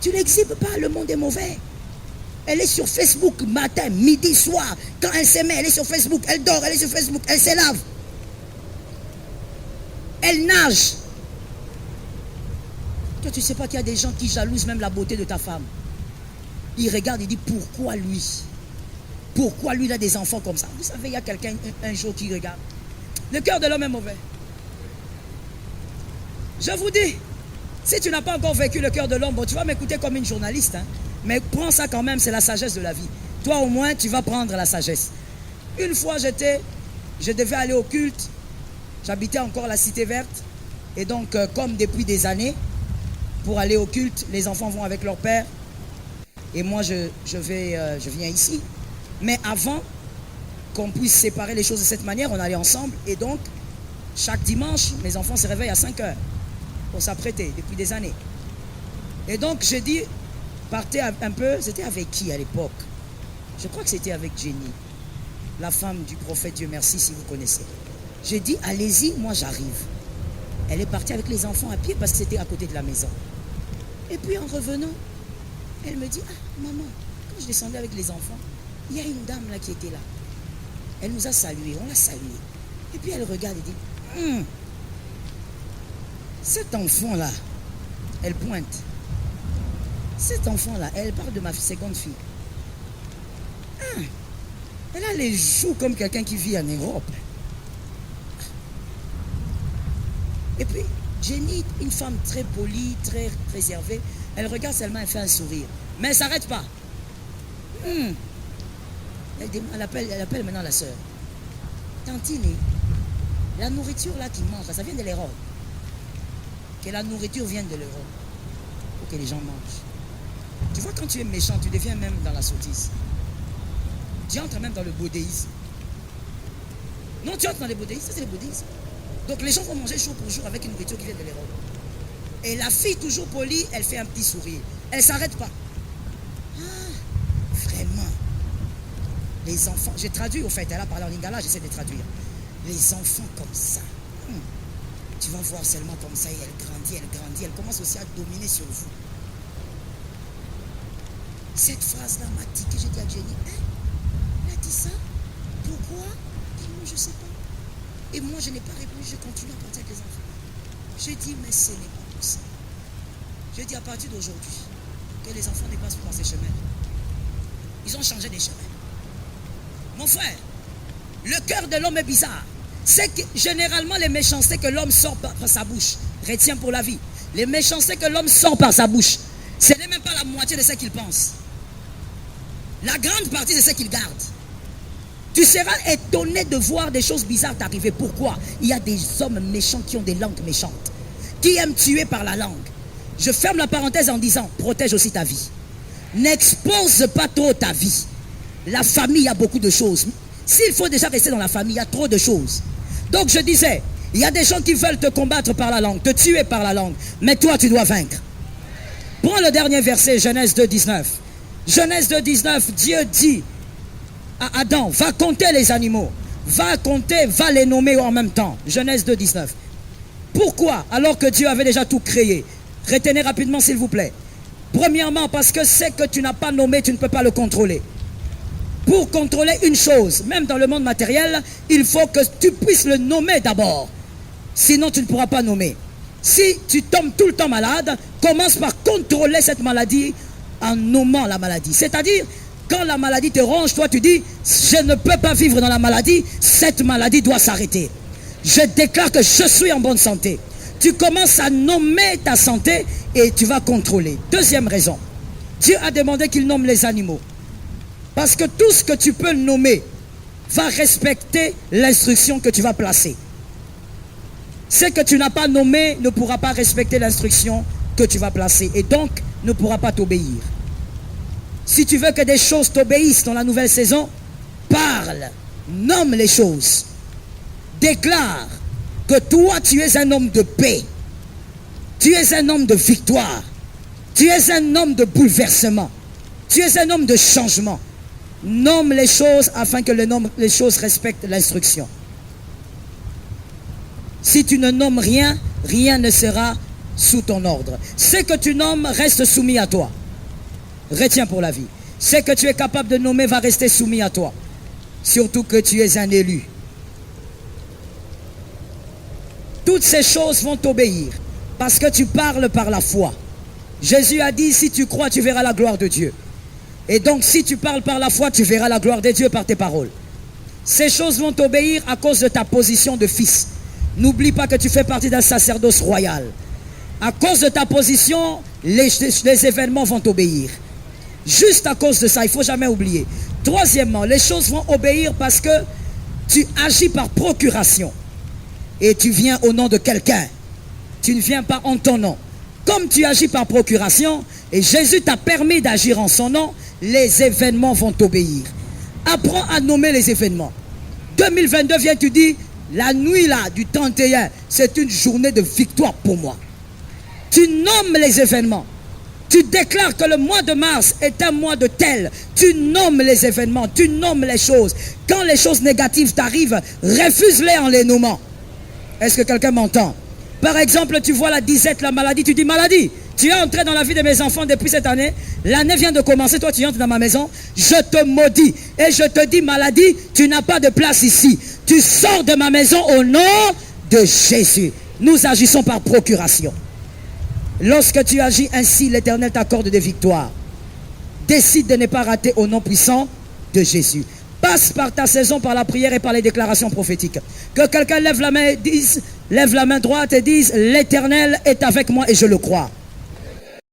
Speaker 1: Tu ne l'exhibes pas, le monde est mauvais. Elle est sur Facebook matin, midi, soir. Quand elle s'aimait, elle est sur Facebook. Elle dort, elle est sur Facebook. Elle se lave. Elle nage. Toi, tu ne sais pas qu'il y a des gens qui jalousent même la beauté de ta femme. Ils regardent, ils disent, pourquoi lui? Pourquoi lui, il a des enfants comme ça? Vous savez, il y a quelqu'un un jour qui regarde. Le cœur de l'homme est mauvais. Je vous dis, si tu n'as pas encore vécu le cœur de l'homme, bon, tu vas m'écouter comme une journaliste, hein, mais prends ça quand même, c'est la sagesse de la vie. Toi au moins, tu vas prendre la sagesse. Une fois, je devais aller au culte, j'habitais encore la Cité Verte, et donc, comme depuis des années, pour aller au culte, les enfants vont avec leur père, et moi, je viens ici. Mais avant qu'on puisse séparer les choses de cette manière, on allait ensemble, et donc, chaque dimanche, mes enfants se réveillent à 5 heures. Pour s'apprêter depuis des années. Et donc je dis, partez un peu, c'était avec qui à l'époque? Je crois que c'était avec Jenny, la femme du prophète Dieu merci, si vous connaissez. J'ai dit, allez-y, moi j'arrive. Elle est partie avec les enfants à pied parce que c'était à côté de la maison. Et puis en revenant, elle me dit, ah maman, quand je descendais avec les enfants, il y a une dame là qui était là. Elle nous a salués, on l'a saluée. Et puis elle regarde et dit, cet enfant-là, elle pointe. Cet enfant-là, elle parle de ma seconde fille. Elle a les joues comme quelqu'un qui vit en Europe. Et puis, Jenny, une femme très polie, très réservée, elle regarde seulement, elle fait un sourire. Mais elle ne s'arrête pas. Elle appelle maintenant la soeur. Tantine, la nourriture là qui mange, ça vient de l'Europe. Que la nourriture vienne de l'Europe. Pour que les gens mangent. Tu vois, quand tu es méchant, tu deviens même dans la sottise. Tu entres même dans le bouddhisme. Non, tu entres dans le bouddhisme, ça c'est le bouddhisme. Donc les gens vont manger jour pour jour avec une nourriture qui vient de l'Europe. Et la fille, toujours polie, elle fait un petit sourire. Elle ne s'arrête pas. Ah, vraiment. Les enfants, j'ai traduit au fait, elle a parlé en lingala, j'essaie de traduire. Les enfants comme ça. Tu vas voir seulement comme ça, et elle commence aussi à dominer sur vous. Cette phrase-là m'a dit que j'ai dit à Jenny, elle a dit ça. Pourquoi? Et moi, je ne sais pas. Et moi, je n'ai pas répondu, je continue à partir avec les enfants. J'ai dit, mais ce n'est pas possible. J'ai dit, à partir d'aujourd'hui, que les enfants ne passent plus dans ces chemins. Ils ont changé des chemins. Mon frère, le cœur de l'homme est bizarre. C'est que généralement les méchancetés que l'homme sort par sa bouche, retiens pour la vie. Les méchancetés que l'homme sort par sa bouche, ce n'est même pas la moitié de ce qu'il pense. La grande partie de ce qu'il garde. Tu seras étonné de voir des choses bizarres t'arriver. Pourquoi? Il y a des hommes méchants qui ont des langues méchantes, qui aiment tuer par la langue. Je ferme la parenthèse en disant, protège aussi ta vie. N'expose pas trop ta vie. La famille, il y a beaucoup de choses. S'il faut déjà rester dans la famille, il y a trop de choses. Donc je disais, il y a des gens qui veulent te combattre par la langue, te tuer par la langue. Mais toi, tu dois vaincre. Prends le dernier verset, Genèse 2, 19. Genèse 2, 19, Dieu dit à Adam, va compter les animaux. Va compter, va les nommer en même temps. Genèse 2, 19. Pourquoi? Alors que Dieu avait déjà tout créé. Retenez rapidement s'il vous plaît. Premièrement, parce que ce que tu n'as pas nommé, tu ne peux pas le contrôler. Pour contrôler une chose, même dans le monde matériel, il faut que tu puisses le nommer d'abord. Sinon, tu ne pourras pas nommer. Si tu tombes tout le temps malade, commence par contrôler cette maladie en nommant la maladie. C'est-à-dire, quand la maladie te ronge, toi tu dis, je ne peux pas vivre dans la maladie, cette maladie doit s'arrêter. Je déclare que je suis en bonne santé. Tu commences à nommer ta santé et tu vas contrôler. Deuxième raison, Dieu a demandé qu'il nomme les animaux. Parce que tout ce que tu peux nommer va respecter l'instruction que tu vas placer. Ce que tu n'as pas nommé ne pourra pas respecter l'instruction que tu vas placer et donc ne pourra pas t'obéir. Si tu veux que des choses t'obéissent dans la nouvelle saison, parle, nomme les choses. Déclare que toi tu es un homme de paix. Tu es un homme de victoire. Tu es un homme de bouleversement. Tu es un homme de changement. Nomme les choses afin que les choses respectent l'instruction. Si tu ne nommes rien, rien ne sera sous ton ordre. Ce que tu nommes reste soumis à toi. Retiens pour la vie. Ce que tu es capable de nommer va rester soumis à toi. Surtout que tu es un élu. Toutes ces choses vont t'obéir parce que tu parles par la foi. Jésus a dit, si tu crois, tu verras la gloire de Dieu. Et donc, si tu parles par la foi, tu verras la gloire de Dieu par tes paroles. Ces choses vont t'obéir à cause de ta position de fils. N'oublie pas que tu fais partie d'un sacerdoce royal. À cause de ta position, les événements vont t'obéir. Juste à cause de ça, il ne faut jamais oublier. Troisièmement, les choses vont obéir parce que tu agis par procuration. Et tu viens au nom de quelqu'un. Tu ne viens pas en ton nom. Comme tu agis par procuration, et Jésus t'a permis d'agir en son nom, les événements vont t'obéir. Apprends à nommer les événements. 2022 vient, tu dis, la nuit là du 31, c'est une journée de victoire pour moi. Tu nommes les événements. Tu déclares que le mois de mars est un mois de tel. Tu nommes les événements, tu nommes les choses. Quand les choses négatives t'arrivent, refuse-les en les nommant. Est-ce que quelqu'un m'entend? Par exemple, tu vois la disette, la maladie, tu dis maladie. Tu es entré dans la vie de mes enfants depuis cette année. L'année vient de commencer, toi tu entres dans ma maison. Je te maudis et je te dis maladie, tu n'as pas de place ici. Tu sors de ma maison au nom de Jésus. Nous agissons par procuration. Lorsque tu agis ainsi, l'Éternel t'accorde des victoires. Décide de ne pas rater au nom puissant de Jésus. Passe par ta saison, par la prière et par les déclarations prophétiques. Que quelqu'un lève la main droite et dise, l'Éternel est avec moi et je le crois.